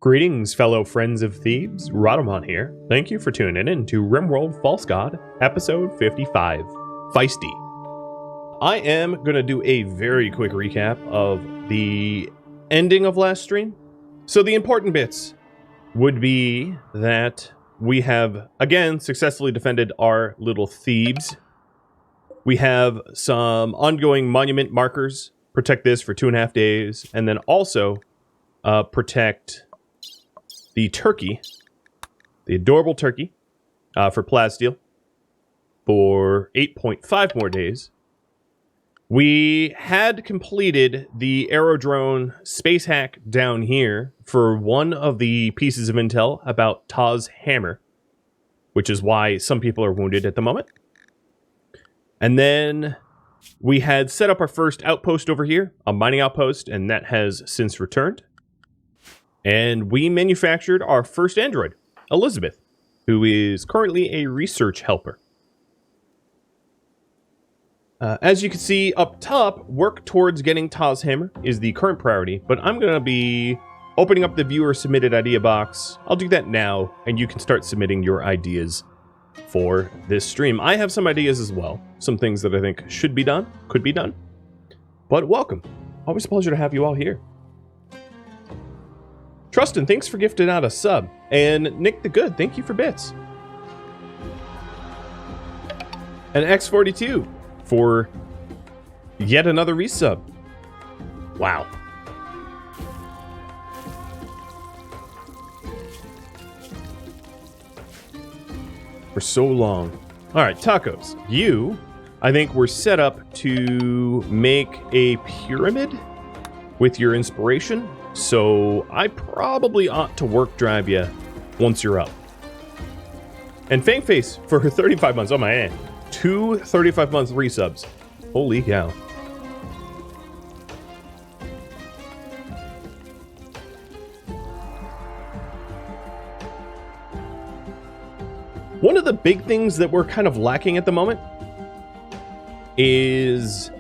Greetings, fellow friends of Thebes. Rhadamant here. Thank you for tuning in to RimWorld False God, episode 55, Feisty. I am going to do a very quick recap of the ending of last stream. So the important bits would be that we have, again, successfully defended our little Thebes. We have some ongoing monument markers. Protect this for 2.5 days. And then also protect the turkey, the adorable turkey, for plasteel for 8.5 more days. We had completed the aerodrone space hack down here for one of the pieces of intel about Ta's hammer, which is why some people are wounded at the moment. And then we had set up our first outpost over here, a mining outpost, and that has since returned. And we manufactured our first android, Elizabeth, who is currently a research helper. As you can see up top, work towards getting Ta's hammer is the current priority, but I'm going to be opening up the viewer submitted idea box. I'll do that now, and you can start submitting your ideas for this stream. I have some ideas as well, some things that I think should be done, could be done. But welcome. Always a pleasure to have you all here. Trustin, thanks for gifting out a sub. And Nick the Good, thank you for bits. And X42 for yet another resub. Wow. For so long. All right, tacos. You, I think, were set up to make a pyramid with your inspiration. So I probably ought to work drive you once you're up. And Fangface for her 35 months. Oh my man. 2 35-month resubs. Holy cow. One of the big things that we're kind of lacking at the moment is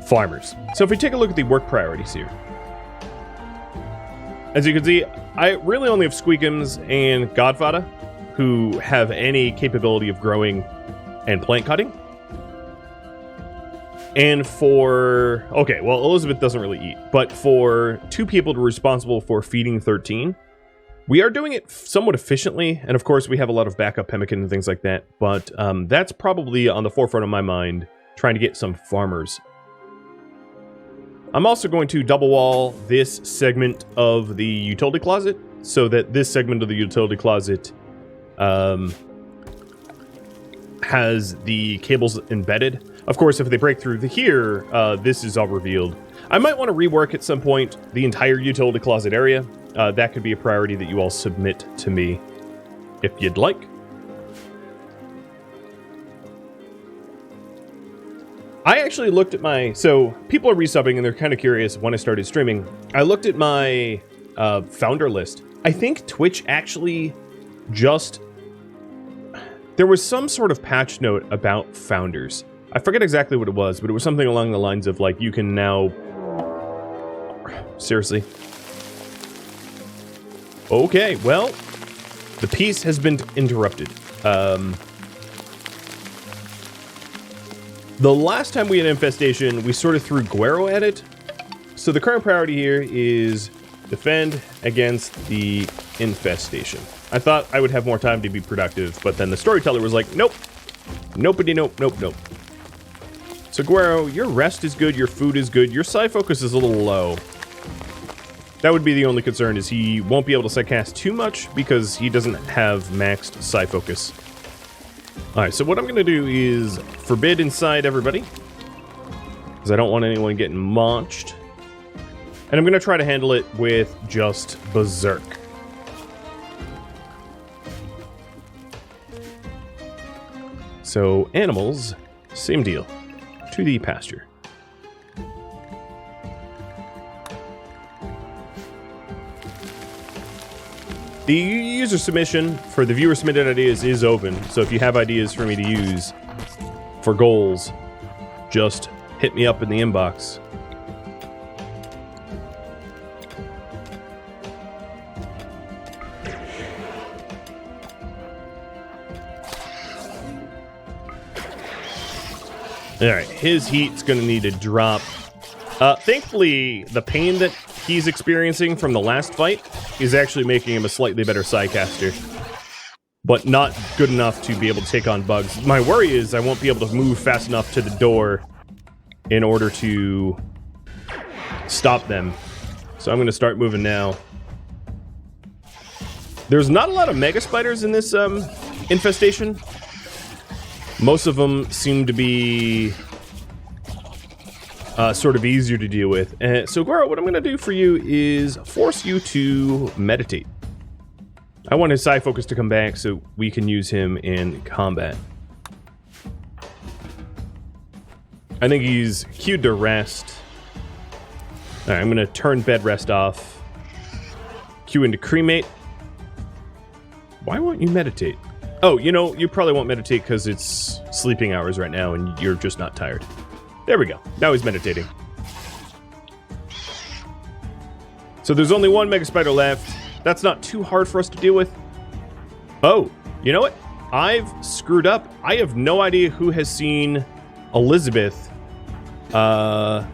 farmers. So if we take a look at the work priorities here. As you can see, I really only have Squeakums and Godfather who have any capability of growing and plant cutting. And for... okay, well, Elizabeth doesn't really eat. But for 2 people responsible for feeding 13, we are doing it somewhat efficiently. And of course, we have a lot of backup pemmican and things like that. But that's probably on the forefront of my mind, trying to get some farmers. I'm also going to double wall this segment of the utility closet so that this segment of the utility closet has the cables embedded. Of course, if they break through here, this is all revealed. I might want to rework at some point the entire utility closet area. That could be a priority that you all submit to me if you'd like. I actually looked at my... so, people are resubbing and they're kind of curious when I started streaming. I looked at my founder list. I think Twitch actually just... there was some sort of patch note about founders. I forget exactly what it was, but it was something along the lines of, like, you can now... seriously. Okay, well, the peace has been interrupted. The last time we had an infestation, we sort of threw Guero at it. So the current priority here is defend against the infestation. I thought I would have more time to be productive, but then the storyteller was like, nope. Nopey nope, nope, nope. So Guero, your rest is good, your food is good, your psi focus is a little low. That would be the only concern, is he won't be able to psi-cast too much because he doesn't have maxed psi focus. Alright, so what I'm going to do is forbid inside everybody, because I don't want anyone getting launched. And I'm going to try to handle it with just Berserk. So, animals, same deal. To the pasture. The user submission for the viewer submitted ideas is open, so if you have ideas for me to use for goals, just hit me up in the inbox. Alright, his heat's gonna need to drop. Thankfully, the pain that he's experiencing from the last fight is actually making him a slightly better Psycaster. But not good enough to be able to take on bugs. My worry is I won't be able to move fast enough to the door in order to stop them. So I'm going to start moving now. There's not a lot of mega spiders in this infestation. Most of them seem to be sort of easier to deal with. So Goro, what I'm going to do for you is force you to meditate. I want his side focus to come back so we can use him in combat. I think he's queued to rest. Alright, I'm going to turn bed rest off. Cue into cremate. Why won't you meditate? Oh, you know, you probably won't meditate because it's sleeping hours right now and you're just not tired. There we go. Now he's meditating. So there's only one Mega Spider left. That's not too hard for us to deal with. Oh, you know what? I've screwed up. I have no idea who has seen Elizabeth. I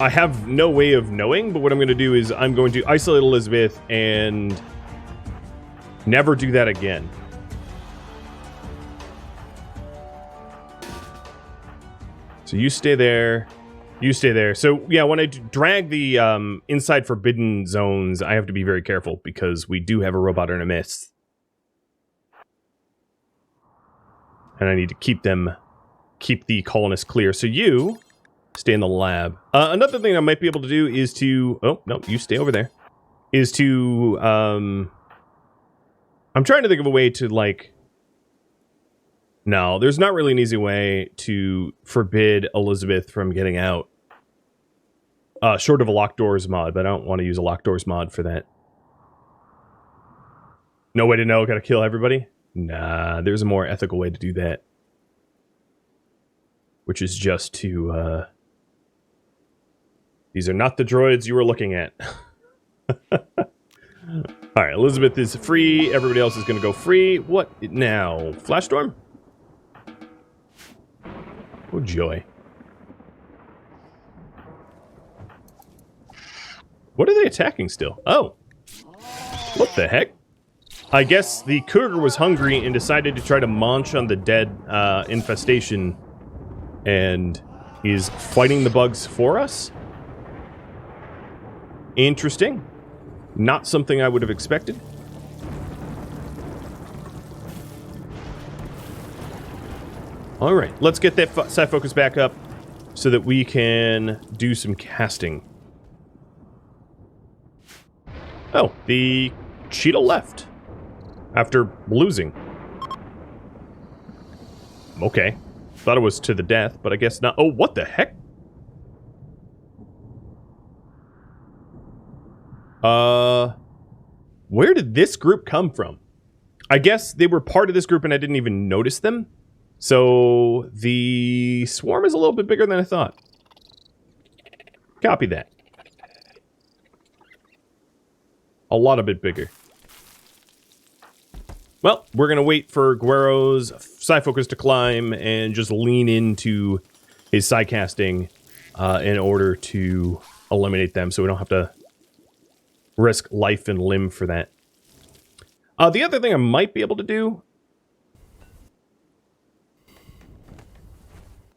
have no way of knowing, but what I'm going to do is I'm going to isolate Elizabeth and never do that again. So you stay there. You stay there. So, yeah, when I drag the inside forbidden zones, I have to be very careful because we do have a robot in our midst. And I need to keep the colonists clear. So you stay in the lab. Another thing I might be able to do is to... Oh, no, you stay over there. Is to... I'm trying to think of a way to, like... No, there's not really an easy way to forbid Elizabeth from getting out. Short of a locked doors mod, but I don't want to use a locked doors mod for that. No way to know, gotta kill everybody? Nah, there's a more ethical way to do that. Which is just to, These are not the droids you were looking at. Alright, Elizabeth is free, everybody else is gonna go free. What now? Flash Storm? Oh, joy. What are they attacking still? Oh. What the heck? I guess the cougar was hungry and decided to try to munch on the dead infestation and is fighting the bugs for us? Interesting. Not something I would have expected. Alright, let's get that side focus back up so that we can do some casting. Oh, the cheetah left after losing. Okay. Thought it was to the death, but I guess not. Oh, what the heck? Where did this group come from? I guess they were part of this group and I didn't even notice them. So, the swarm is a little bit bigger than I thought. Copy that. A lot a bit bigger. Well, we're going to wait for Guero's side focus to climb and just lean into his side casting in order to eliminate them so we don't have to risk life and limb for that. The other thing I might be able to do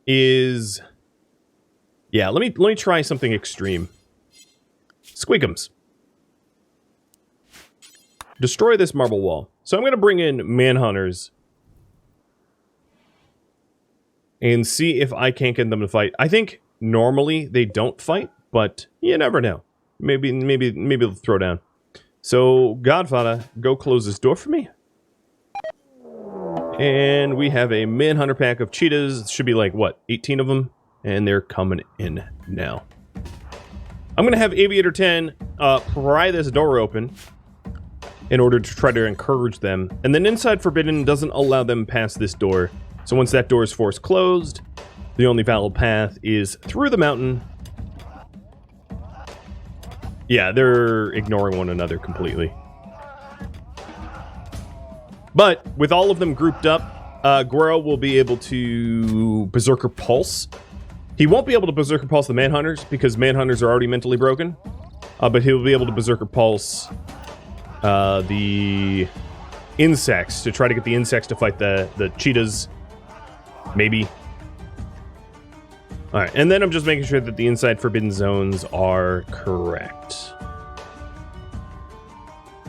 is... Yeah, let me try something extreme. Squeakums. Destroy this marble wall. So I'm going to bring in manhunters and see if I can't get them to fight. I think normally they don't fight, but you never know. Maybe they'll throw down. So, Godfather, go close this door for me. And we have a manhunter pack of cheetahs. It should be like, what, 18 of them? And they're coming in now. I'm going to have Aviator 10 pry this door open in order to try to encourage them. And then Inside Forbidden doesn't allow them past this door. So once that door is forced closed, the only valid path is through the mountain. Yeah, they're ignoring one another completely. But with all of them grouped up, Guero will be able to Berserker Pulse. He won't be able to Berserker Pulse the Manhunters because Manhunters are already mentally broken. But he'll be able to Berserker Pulse the insects to try to get the insects to fight the cheetahs. Maybe. Alright, and then I'm just making sure that the inside forbidden zones are correct.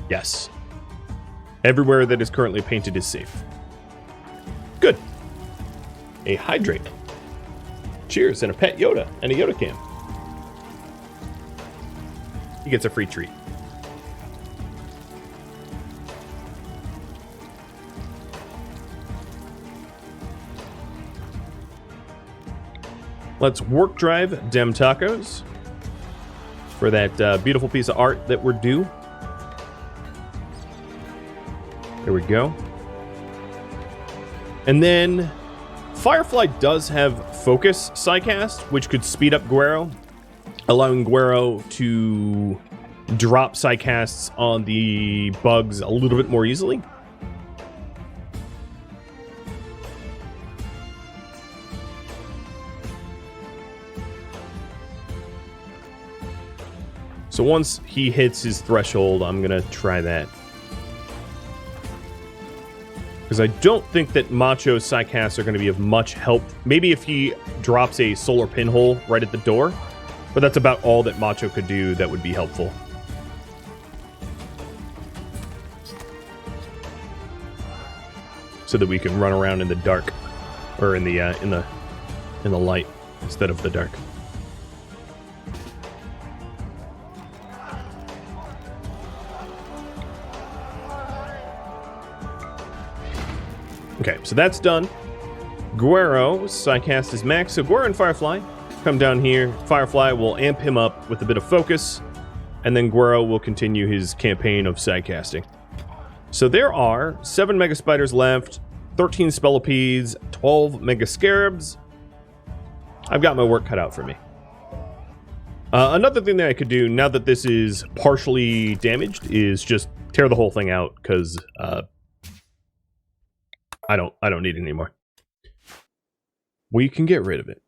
Yes. Everywhere that is currently painted is safe. Good. A hydrate. Cheers, and a pet Yoda, and a Yoda cam. He gets a free treat. Let's work drive Dem Tacos for that beautiful piece of art that we're due. There we go. And then Firefly does have Focus Psycast, which could speed up Guero, allowing Guero to drop Psycasts on the bugs a little bit more easily. So once he hits his threshold, I'm going to try that. Because I don't think that Macho's Psycasts are going to be of much help. Maybe if he drops a solar pinhole right at the door. But that's about all that Macho could do that would be helpful. So that we can run around in the dark. Or in the light instead of the dark. Okay, so that's done. Guero, Psycast is max. So Guero and Firefly come down here. Firefly will amp him up with a bit of focus. And then Guero will continue his campaign of Psycasting. So there are 7 Mega Spiders left, 13 Spellipedes, 12 Mega Scarabs. I've got my work cut out for me. Another thing that I could do, now that this is partially damaged, is just tear the whole thing out, because I don't need it anymore. We can get rid of it.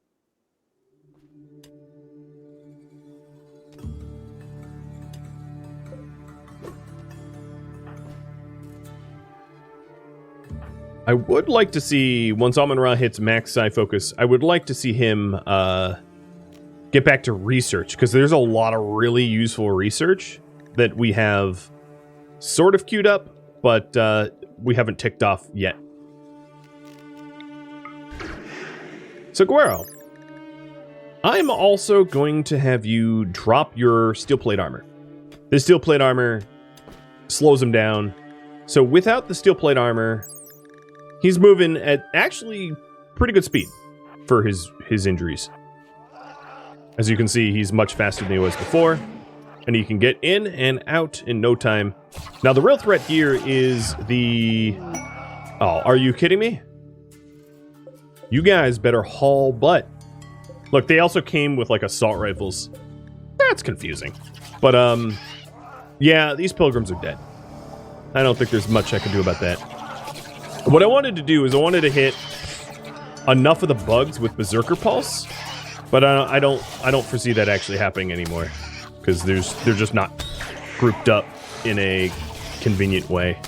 I would like to see, once Amon-Ra hits max Psi Focus, I would like to see him get back to research, because there's a lot of really useful research that we have sort of queued up, but we haven't ticked off yet. So Guero, I'm also going to have you drop your steel plate armor. This steel plate armor slows him down. So without the steel plate armor, he's moving at actually pretty good speed for his injuries. As you can see, he's much faster than he was before, and he can get in and out in no time. Now the real threat here is the... Oh, are you kidding me? You guys better haul butt. Look, they also came with, like, assault rifles. That's confusing. But, yeah, these pilgrims are dead. I don't think there's much I can do about that. What I wanted to do is I wanted to hit enough of the bugs with Berserker Pulse, but I don't foresee that actually happening anymore, because they're just not grouped up in a convenient way.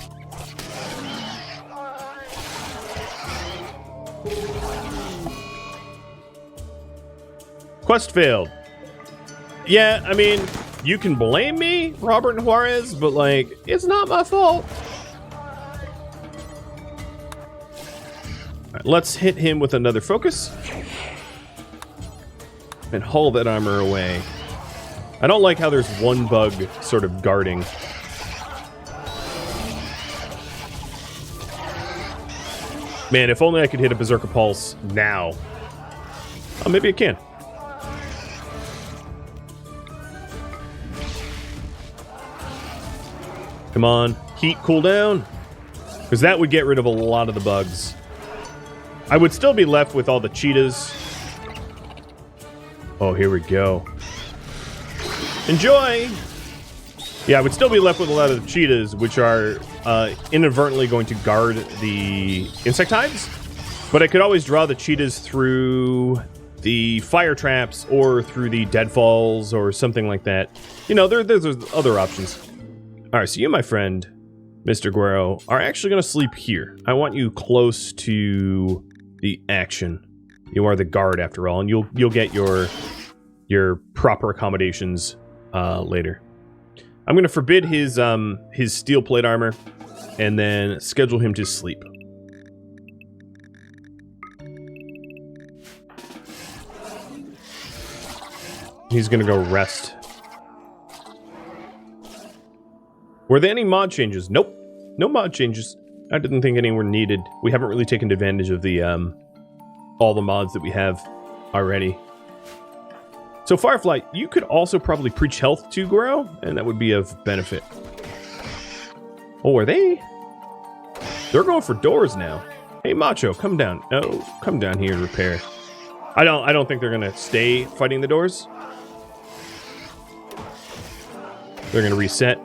Quest failed. Yeah, I mean, you can blame me, Robert and Juarez, but, like, it's not my fault. All right, let's hit him with another focus. And haul that armor away. I don't like how there's one bug sort of guarding. Man, if only I could hit a Berserker Pulse now. Oh, maybe I can. Come on, heat cooldown. Because that would get rid of a lot of the bugs. I would still be left with all the cheetahs. Oh, here we go. Enjoy! Yeah, I would still be left with a lot of the cheetahs, which are inadvertently going to guard the insect hives. But I could always draw the cheetahs through the fire traps or through the deadfalls or something like that. You know, there's other options. All right, so you, my friend, Mr. Guerrero, are actually going to sleep here. I want you close to the action. You are the guard, after all, and you'll get your proper accommodations later. I'm going to forbid his steel plate armor, and then schedule him to sleep. He's going to go rest. Were there any mod changes? Nope. No mod changes. I didn't think any were needed. We haven't really taken advantage of the all the mods that we have already. So Firefly, you could also probably preach health to Guerrero, and that would be of benefit. Oh, are they? They're going for doors now. Hey, Macho, come down. No, come down here and repair. I don't think they're gonna stay fighting the doors. They're gonna reset.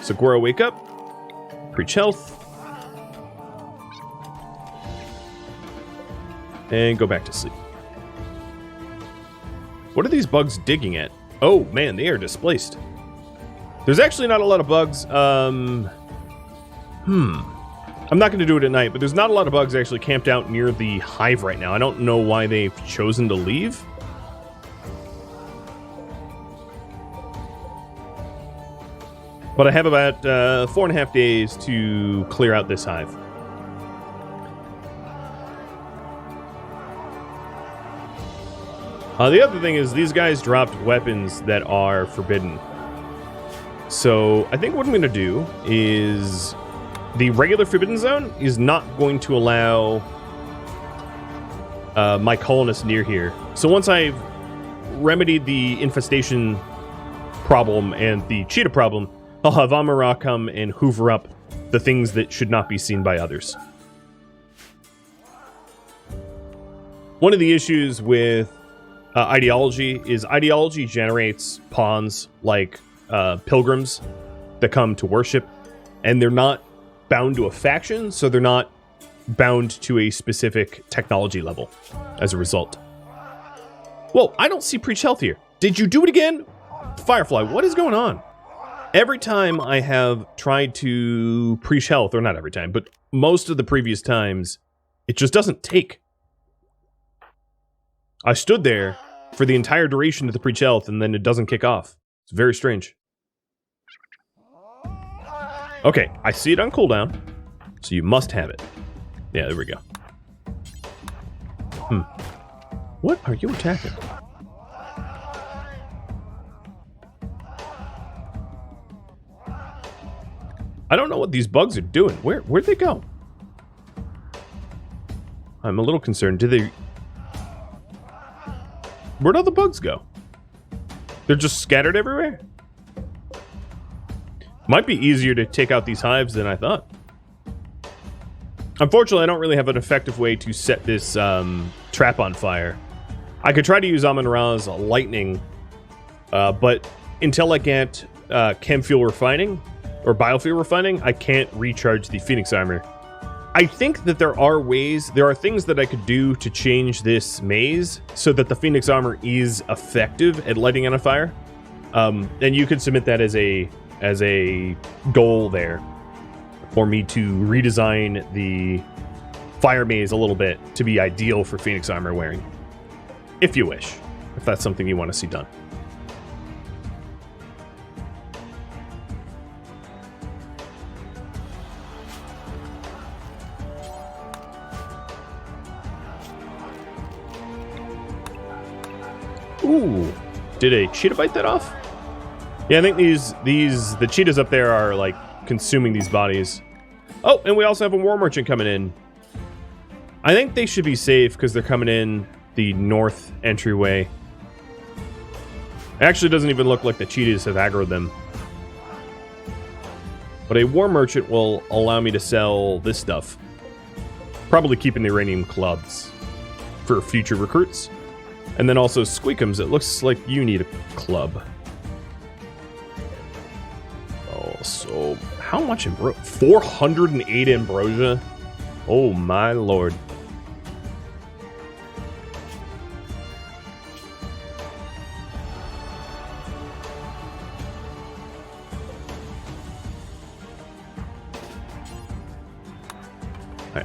So Guerrero, wake up. Preach health. And go back to sleep. What are these bugs digging at? Oh, man, they are displaced. There's actually not a lot of bugs. I'm not going to do it at night, but there's not a lot of bugs actually camped out near the hive right now. I don't know why they've chosen to leave. But I have about 4.5 days to clear out this hive. The other thing is these guys dropped weapons that are forbidden. So I think what I'm going to do is the regular forbidden zone is not going to allow my colonists near here. So once I've remedied the infestation problem and the cheetah problem, I'll have Amara come and hoover up the things that should not be seen by others. One of the issues with ideology is ideology generates pawns like pilgrims that come to worship, and they're not bound to a faction, so they're not bound to a specific technology level as a result. Whoa, I don't see Preach Health here. Did you do it again? Firefly, what is going on? Every time I have tried to Preach Health, or not every time, but most of the previous times, it just doesn't take. I stood there for the entire duration of the Preach Health, and then it doesn't kick off. It's very strange. Okay, I see it on cooldown, so you must have it. Yeah, there we go. What are you attacking? I don't know what these bugs are doing. Where'd they go? I'm a little concerned. Did they... Where'd all the bugs go? They're just scattered everywhere? Might be easier to take out these hives than I thought. Unfortunately, I don't really have an effective way to set this trap on fire. I could try to use Amun-Ra's lightning, but until I get chem fuel refining, or biofuel refining, I can't recharge the Phoenix armor. I think that there are things that I could do to change this maze so that the Phoenix armor is effective at lighting on a fire. And you could submit that as a goal there for me to redesign the fire maze a little bit to be ideal for Phoenix armor wearing. If you wish, if that's something you want to see done. Ooh, did a cheetah bite that off? Yeah, I think the cheetahs up there are like consuming these bodies. Oh, and we also have a war merchant coming in. I think they should be safe because they're coming in the north entryway. It actually doesn't even look like the cheetahs have aggroed them. But a war merchant will allow me to sell this stuff. Probably keeping the uranium clubs for future recruits. And then also Squeakums, it looks like you need a club. So, how much ambrosia? 408 ambrosia? Oh my lord.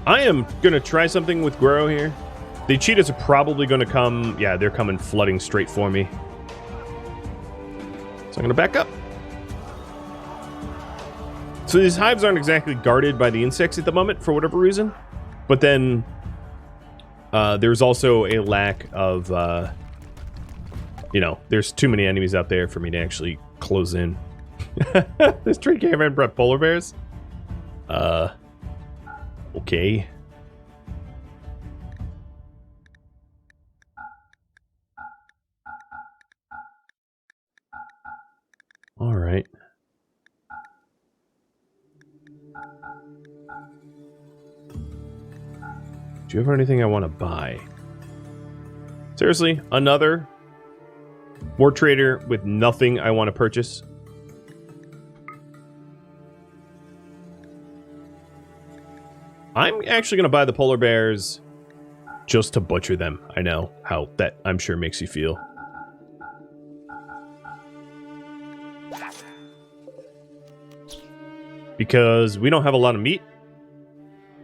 I am going to try something with Guero here. The cheetahs are probably going to come... Yeah, they're coming flooding straight for me. So I'm going to back up. So these hives aren't exactly guarded by the insects at the moment, for whatever reason. But then there's also a lack of... you know, there's too many enemies out there for me to actually close in. This tree caravan brought polar bears? Okay. All right. Do you have anything I want to buy? Seriously, another war trader with nothing I want to purchase? I'm actually going to buy the polar bears just to butcher them. I know how that, I'm sure, makes you feel. Because we don't have a lot of meat.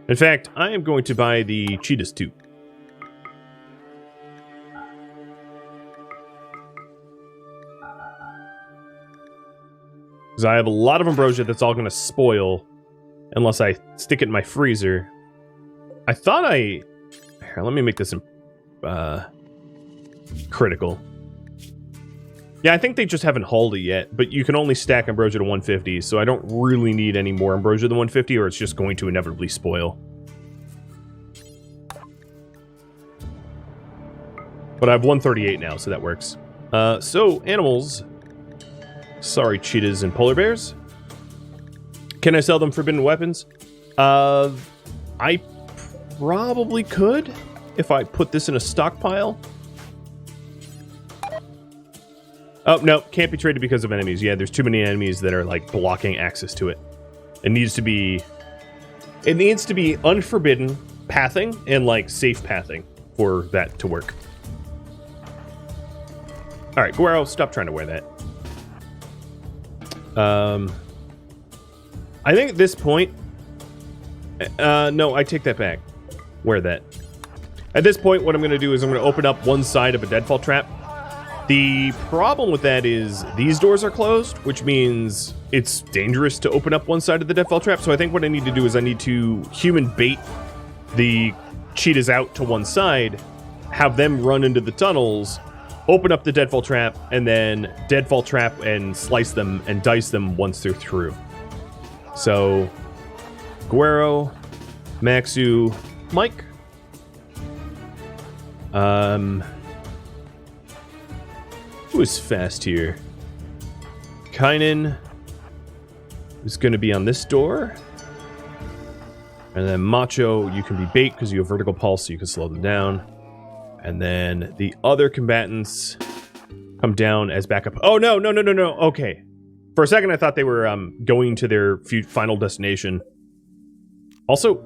In fact, I am going to buy the cheetahs too. Because I have a lot of ambrosia that's all going to spoil unless I stick it in my freezer. I thought Here, let me make this critical. Yeah, I think they just haven't hauled it yet, but you can only stack ambrosia to 150, so I don't really need any more ambrosia than 150, or it's just going to inevitably spoil. But I have 138 now, so that works. So, animals. Sorry, cheetahs and polar bears. Can I sell them forbidden weapons? I probably could if I put this in a stockpile. Oh, no, can't be traded because of enemies. Yeah, there's too many enemies that are, like, blocking access to it. It needs to be unforbidden pathing and, like, safe pathing for that to work. Alright, Guero, stop trying to wear that. I think at this point... no, I take that back. Wear that. At this point, what I'm going to do is I'm going to open up one side of a deadfall trap. The problem with that is these doors are closed, which means it's dangerous to open up one side of the deadfall trap. So I think what I need to do is I need to human bait the cheetahs out to one side, have them run into the tunnels, open up the deadfall trap, and then deadfall trap and slice them and dice them once they're through. So, Guero, Maxu, Mike. Who is fast here? Kynan is going to be on this door. And then Macho, you can be bait because you have vertical pulse, so you can slow them down. And then the other combatants come down as backup. Oh, no. Okay. For a second, I thought they were going to their final destination. Also,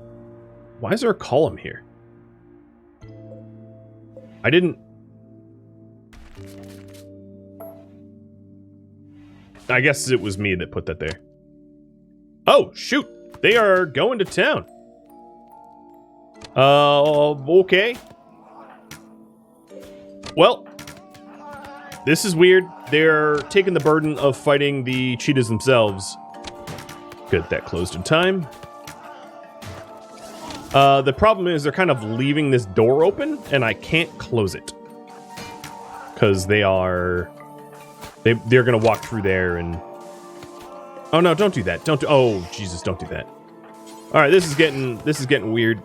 why is there a column here? I didn't... I guess it was me that put that there. Oh, shoot. They are going to town. Okay. Well, this is weird. They're taking the burden of fighting the cheetahs themselves. Good, that closed in time. The problem is they're kind of leaving this door open, and I can't close it. Because they are... They're going to walk through there and... Oh, no, don't do that. Oh, Jesus, don't do that. All right, this is getting weird.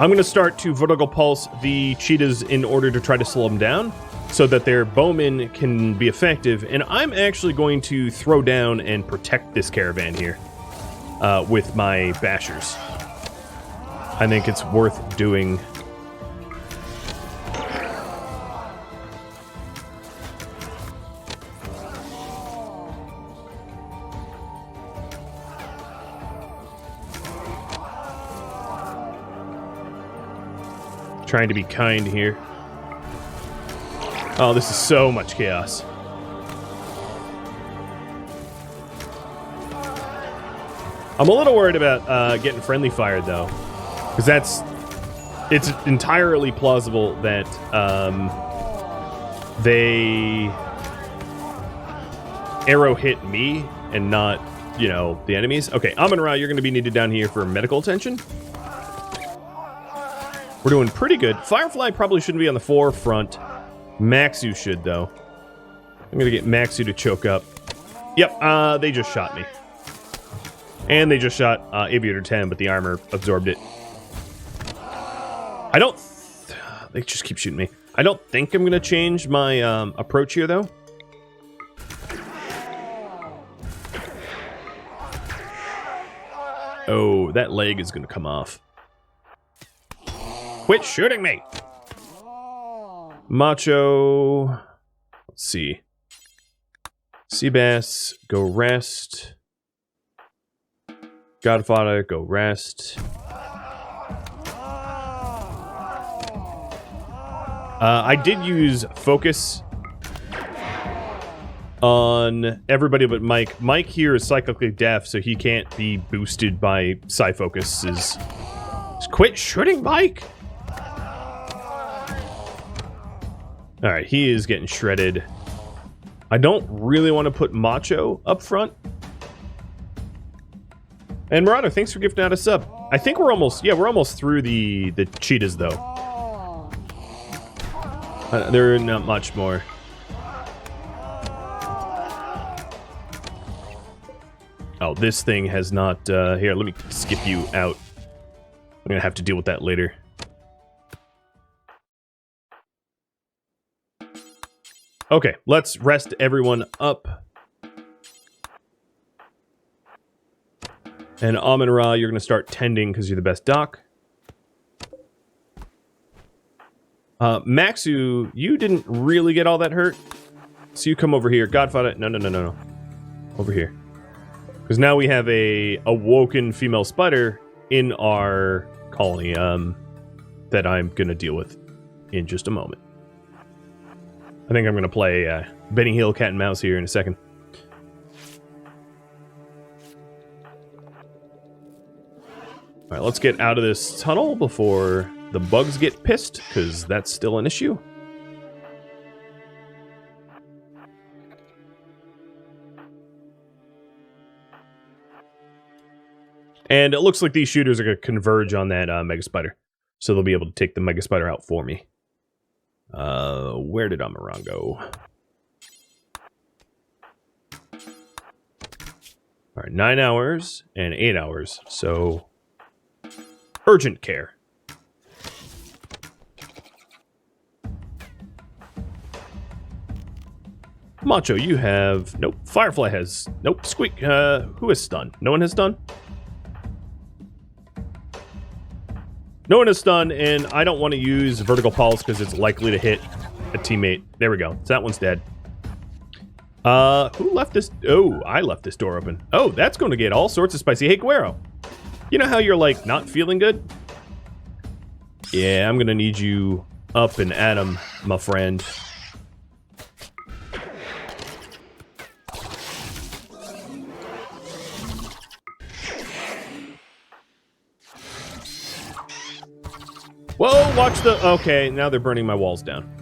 I'm going to start to vertical pulse the cheetahs in order to try to slow them down so that their bowmen can be effective. And I'm actually going to throw down and protect this caravan here with my bashers. I think it's worth doing. Trying to be kind here. Oh, this is so much chaos. I'm a little worried about getting friendly fired, though. Because it's entirely plausible that they arrow hit me and not, you know, the enemies. Okay, Amon-Ra, you're going to be needed down here for medical attention. We're doing pretty good. Firefly probably shouldn't be on the forefront. Maxu should, though. I'm going to get Maxu to choke up. Yep, they just shot me. And they just shot Aviator 10, but the armor absorbed it. I don't... They just keep shooting me. I don't think I'm going to change my approach here, though. Oh, that leg is going to come off. Quit shooting me! Macho... Let's see. Seabass, go rest. Godfather, go rest. I did use focus on everybody but Mike. Mike here is cyclically deaf, so he can't be boosted by Psy-Focus's... Just quit shooting, Mike! Alright, he is getting shredded. I don't really want to put Macho up front. And Marauder, thanks for gifting out a sub. I think we're almost, yeah, we're almost through the cheetahs, though. There are not much more. Oh, this thing has not, here, let me skip you out. I'm gonna have to deal with that later. Okay, let's rest everyone up. And Amon-Ra, you're going to start tending because you're the best doc. Maxu, you didn't really get all that hurt. So you come over here. Godfather, no. Over here. Because now we have a awoken female spider in our colony that I'm going to deal with in just a moment. I think I'm going to play Benny Hill Cat and Mouse here in a second. Alright, let's get out of this tunnel before the bugs get pissed, because that's still an issue. And it looks like these shooters are going to converge on that Mega Spider. So they'll be able to take the Mega Spider out for me. Where did Amon-Ra go? Alright, 9 hours and 8 hours, so... Urgent care. Macho, you have... Nope. Firefly has... Nope. Squeak. Who has stun? No one has stun? No one has stun, and I don't want to use Vertical Pulse because it's likely to hit a teammate. There we go. So that one's dead. Who left this... Oh, I left this door open. Oh, that's going to get all sorts of spicy. Hey, Guero. You know how you're, like, not feeling good? Yeah, I'm gonna need you up and at 'em, my friend. Whoa, watch the... Okay, now they're burning my walls down.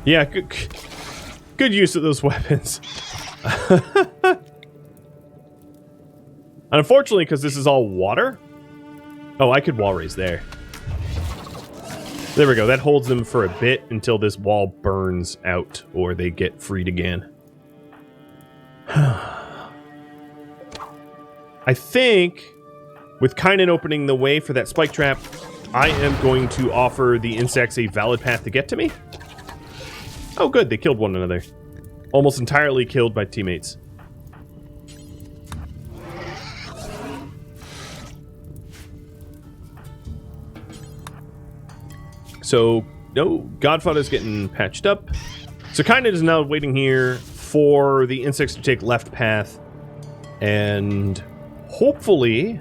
Yeah, good use of those weapons. Unfortunately, because this is all water. Oh, I could wall raise there. There we go. That holds them for a bit until this wall burns out or they get freed again. I think with Kynan opening the way for that spike trap, I am going to offer the insects a valid path to get to me. Oh, good. They killed one another. Almost entirely killed by teammates. So, no, Godfather's getting patched up. So Kynan is now waiting here for the insects to take left path, and hopefully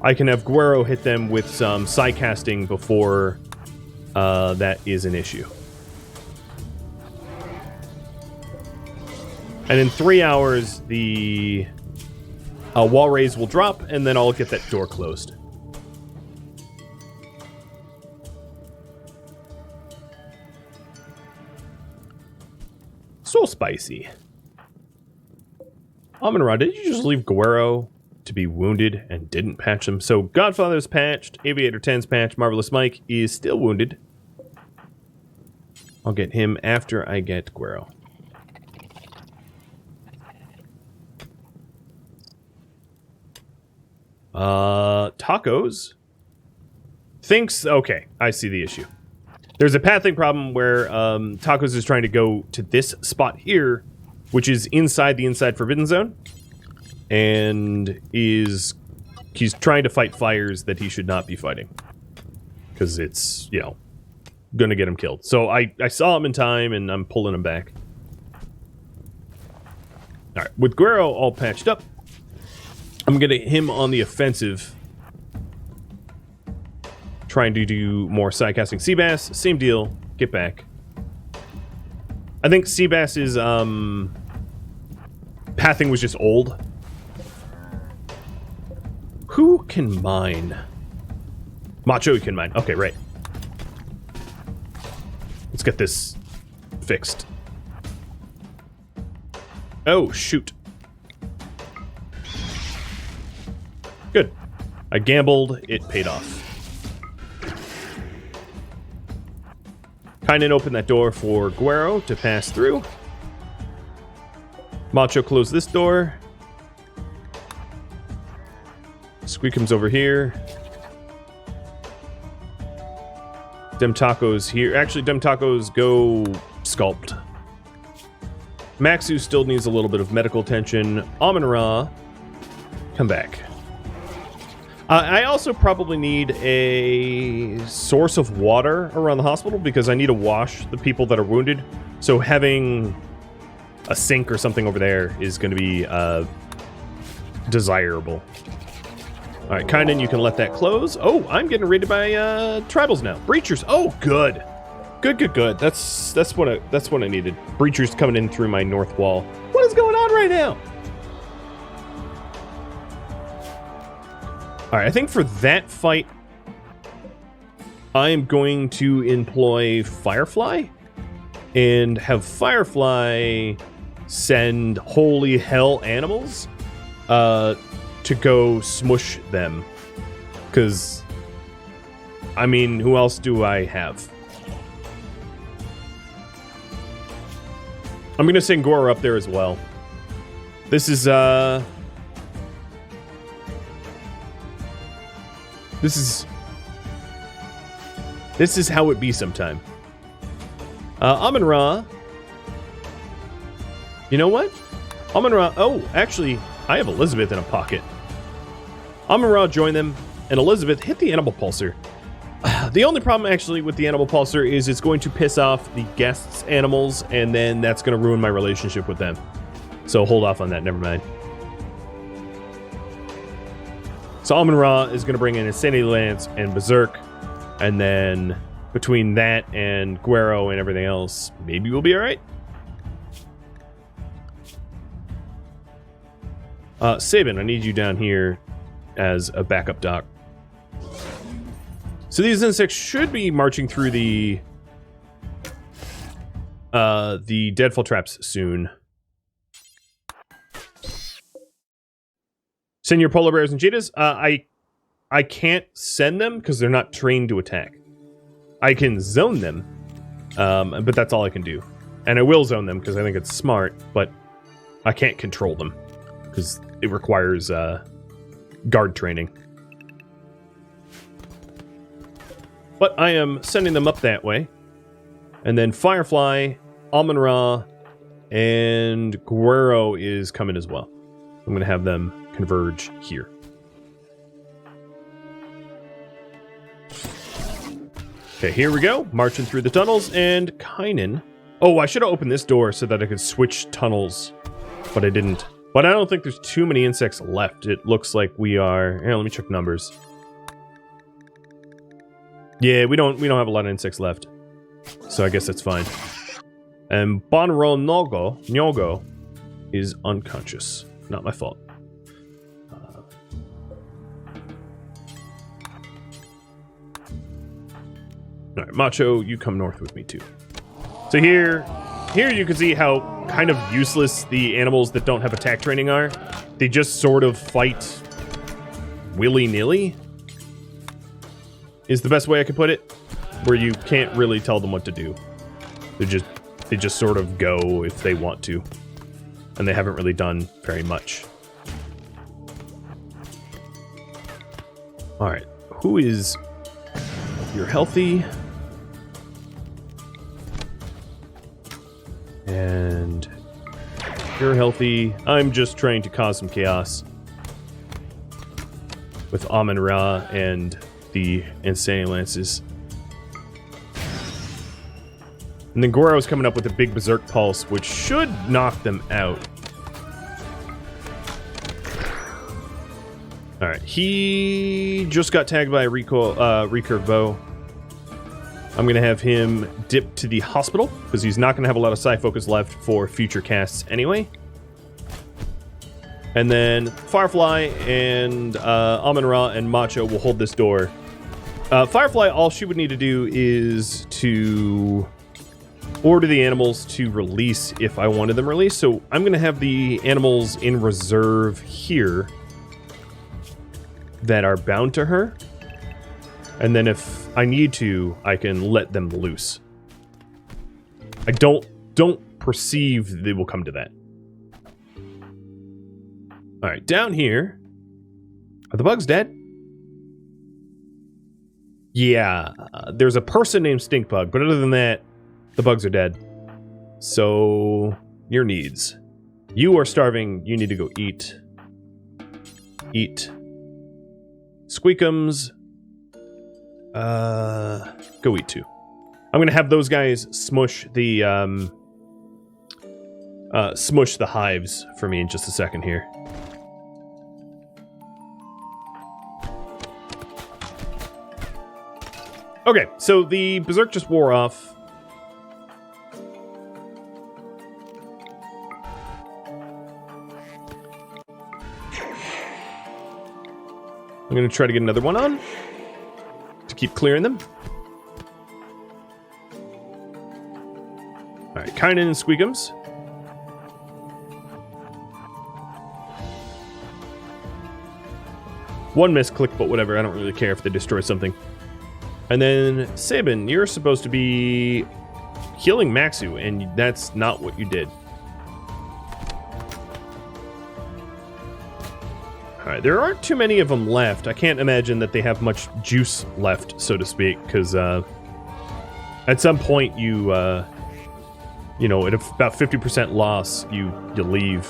I can have Guero hit them with some side casting before that is an issue. And in 3 hours, the wall raise will drop, and then I'll get that door closed. So spicy. Amon-Ra, did you just leave Guero to be wounded and didn't patch him? So Godfather's patched, Aviator 10's patched, Marvelous Mike is still wounded. I'll get him after I get Guero. Tacos thinks, okay, I see the issue. There's a pathing problem where Tacos is trying to go to this spot here, which is inside the Inside Forbidden Zone, and he's trying to fight fires that he should not be fighting, because it's, you know, gonna get him killed. So I saw him in time, and I'm pulling him back. Alright, with Guero all patched up, I'm gonna get him on the offensive, trying to do more sidecasting. Seabass, same deal, get back. I think Seabass's pathing was just old. Who can mine? Macho can mine. Okay, right. Let's get this fixed. Oh, shoot. Good. I gambled, it paid off. Kynan opened that door for Guero to pass through. Macho closed this door. Squeakums over here. Dem Tacos here. Actually, Dem Tacos go Sculpt. Maxu still needs a little bit of medical attention. Amon-Ra, come back. I also probably need a source of water around the hospital because I need to wash the people that are wounded. So having a sink or something over there is going to be desirable. All right, Kynan, you can let that close. Oh, I'm getting raided by tribals now. Breachers. Oh, good. Good. That's what I needed. Breachers coming in through my north wall. What is going on right now? All right, I think for that fight, I am going to employ Firefly and have Firefly send holy hell animals to go smush them. Because, I mean, who else do I have? I'm going to send Gora up there as well. This is how it be sometime. Amon-Ra. You know what? Amon-Ra. Oh, actually, I have Elizabeth in a pocket. Amon-Ra joined them, and Elizabeth hit the Animal Pulsar. The only problem, actually, with the Animal Pulsar is it's going to piss off the guests' animals, and then that's going to ruin my relationship with them. So hold off on that. Never mind. So Amon-Ra is going to bring in Insanity Lance and Berserk, and then between that and Guero and everything else, maybe we'll be all right. Sabin, I need you down here as a backup doc. So these insects should be marching through the deadfall traps soon. Send your polar bears and cheetahs. I can't send them because they're not trained to attack. I can zone them, but that's all I can do. And I will zone them because I think it's smart, but I can't control them because it requires guard training. But I am sending them up that way. And then Firefly, Amon-Ra, and Guero is coming as well. I'm going to have them converge here. Okay, here we go. Marching through the tunnels, and Kynan Oh, I should have opened this door so that I could switch tunnels, but I didn't. But I don't think there's too many insects left. It looks like we are... Here, let me check numbers. Yeah, we don't have a lot of insects left. So I guess that's fine. And Bonro Nyogo is unconscious. Not my fault. Alright, Macho, you come north with me too. So here you can see how kind of useless the animals that don't have attack training are. They just sort of fight willy-nilly, is the best way I could put it. Where you can't really tell them what to do. They just sort of go if they want to. And they haven't really done very much. Alright, who is... You're healthy. And you're healthy. I'm just trying to cause some chaos with Amun-Ra and the Insane Lances. And then Goro's coming up with a big Berserk Pulse, which should knock them out. Alright, he just got tagged by a recurve bow. I'm going to have him dip to the hospital, because he's not going to have a lot of Psi Focus left for future casts anyway. And then Firefly and Amun-Ra and Macho will hold this door. Firefly, all she would need to do is to order the animals to release if I wanted them released. So I'm going to have the animals in reserve here that are bound to her. And then if I need to, I can let them loose. I don't perceive they will come to that. Alright, down here. Are the bugs dead? Yeah, there's a person named Stinkbug, but other than that, the bugs are dead. So, your needs. You are starving, you need to go eat. Eat. Squeakums. Go eat too. I'm gonna have those guys smush the hives for me in just a second here. Okay, so the Berserk just wore off. I'm gonna try to get another one on to keep clearing them. Alright, Kynan and Squeakums. One misclick, but whatever, I don't really care if they destroy something. And then, Sabin, you're supposed to be healing Maxu, and that's not what you did. Alright, there aren't too many of them left. I can't imagine that they have much juice left, so to speak, because at some point you know, at about 50% loss, you leave.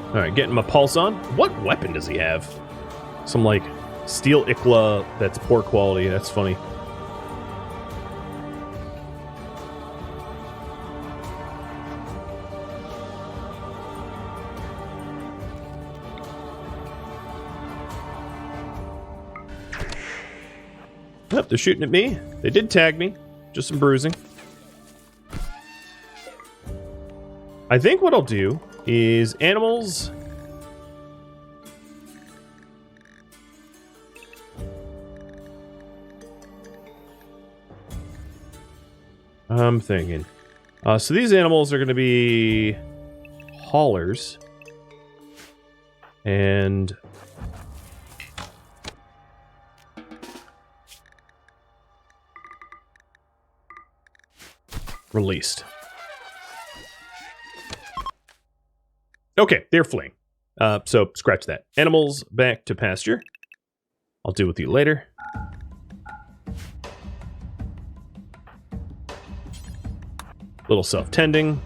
Alright, getting my pulse on. What weapon does he have? Some, like, steel Ikla that's poor quality. That's funny. Oh, they're shooting at me. They did tag me. Just some bruising. I think what I'll do is animals. I'm thinking. So these animals are going to be haulers. And released. Okay, they're fleeing. So scratch that. Animals back to pasture. I'll deal with you later. Little self-tending.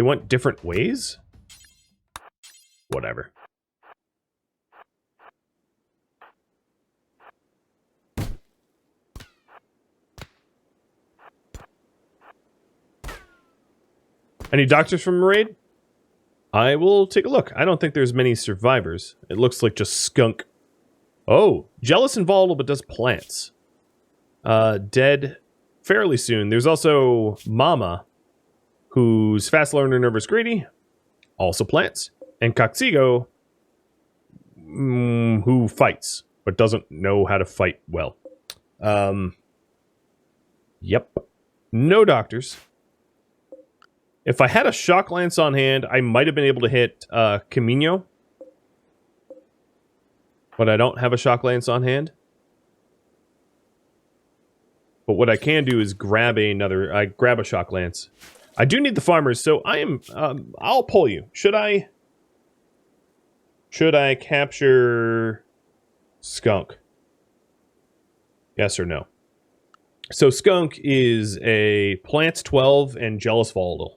went different ways? Whatever. Any doctors from raid? I will take a look. I don't think there's many survivors. It looks like just skunk. Oh, jealous and volatile, but does plants. Dead fairly soon. There's also Mama, who's fast learner, nervous, greedy, also plants. And Coxigo, who fights, but doesn't know how to fight well. Yep. No doctors. If I had a shock lance on hand, I might have been able to hit Camino. But I don't have a shock lance on hand. But what I can do is grab grab a shock lance. I do need the farmers, so I am, I'll pull you. Should I capture Skunk? Yes or no? So Skunk is a plants 12 and jealous volatile.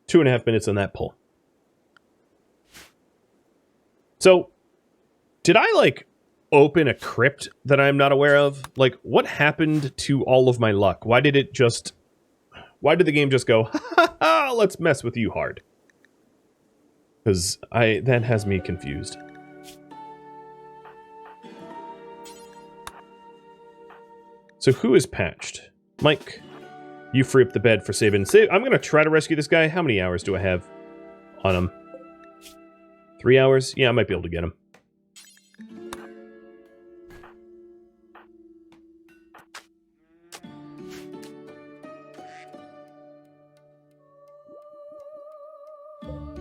2.5 minutes on that pull. So, did I, like, open a crypt that I'm not aware of? Like, what happened to all of my luck? Why did the game just go, ha ha ha, let's mess with you hard? Because that has me confused. So who is patched? Mike, you free up the bed for save and save. I'm going to try to rescue this guy. How many hours do I have on him? 3 hours? Yeah, I might be able to get him.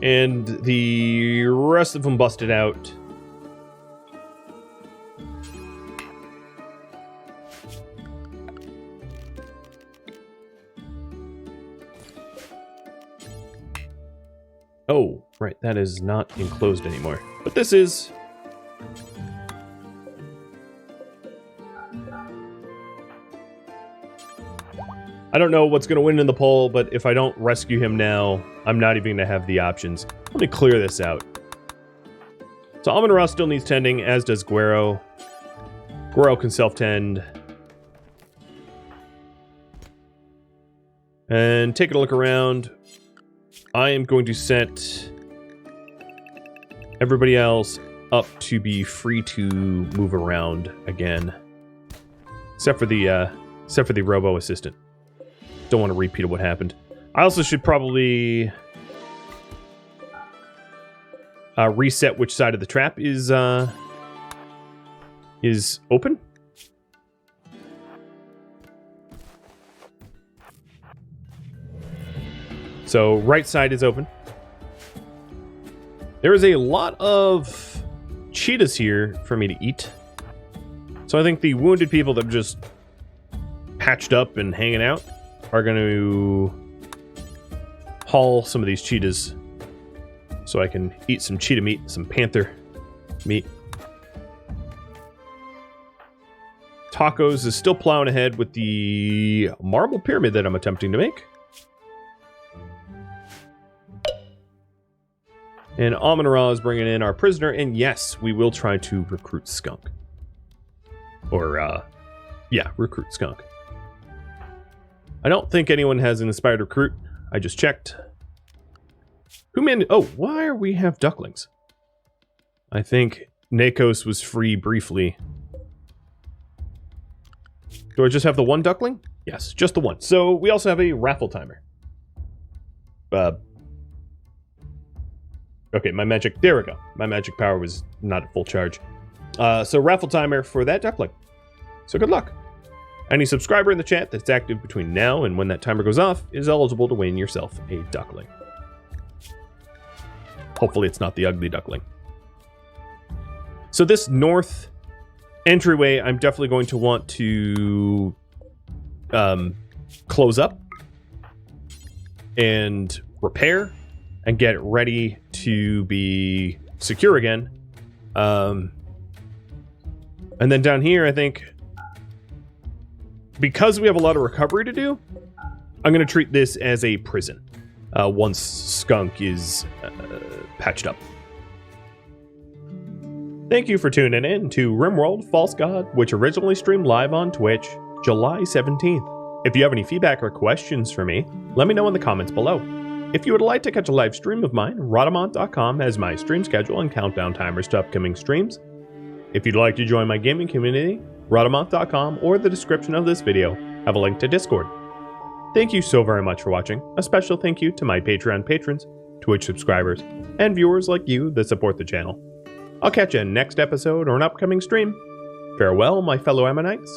And the rest of them busted out. Oh, right, that is not enclosed anymore. But this is. I don't know what's going to win in the poll, but if I don't rescue him now, I'm not even going to have the options. Let me clear this out. So Amon-Ra still needs tending, as does Guero. Guero can self-tend. And taking a look around, I am going to set everybody else up to be free to move around again. Except for the robo assistant. Don't want to repeat what happened. I also should probably reset which side of the trap is open. So right side is open. There is a lot of cheetahs here for me to eat. So I think the wounded people that are just patched up and hanging out are going to haul some of these cheetahs so I can eat some cheetah meat, some panther meat. Tacos is still plowing ahead with the marble pyramid that I'm attempting to make. And Amon-Ra is bringing in our prisoner, and yes, we will try to recruit Skunk. Or, yeah, recruit Skunk. I don't think anyone has an inspired recruit. I just checked. Who manned... Oh, why are we have ducklings? I think Nakos was free briefly. Do I just have the one duckling? Yes, just the one. So we also have a raffle timer. Okay, my magic... There we go. My magic power was not at full charge. So raffle timer for that duckling. So good luck. Any subscriber in the chat that's active between now and when that timer goes off is eligible to win yourself a duckling. Hopefully it's not the ugly duckling. So this north entryway, I'm definitely going to want to close up and repair and get it ready to be secure again. And then down here, I think because we have a lot of recovery to do, I'm going to treat this as a prison once Skunk is patched up. Thank you for tuning in to RimWorld False God, which originally streamed live on Twitch July 17th. If you have any feedback or questions for me, let me know in the comments below. If you would like to catch a live stream of mine, Rhadamant.com has my stream schedule and countdown timers to upcoming streams. If you'd like to join my gaming community, Rhadamant.com or the description of this video have a link to Discord. Thank you so very much for watching. A special thank you to my Patreon patrons, Twitch subscribers, and viewers like you that support the channel. I'll catch you in next episode or an upcoming stream. Farewell, my fellow Ammonites.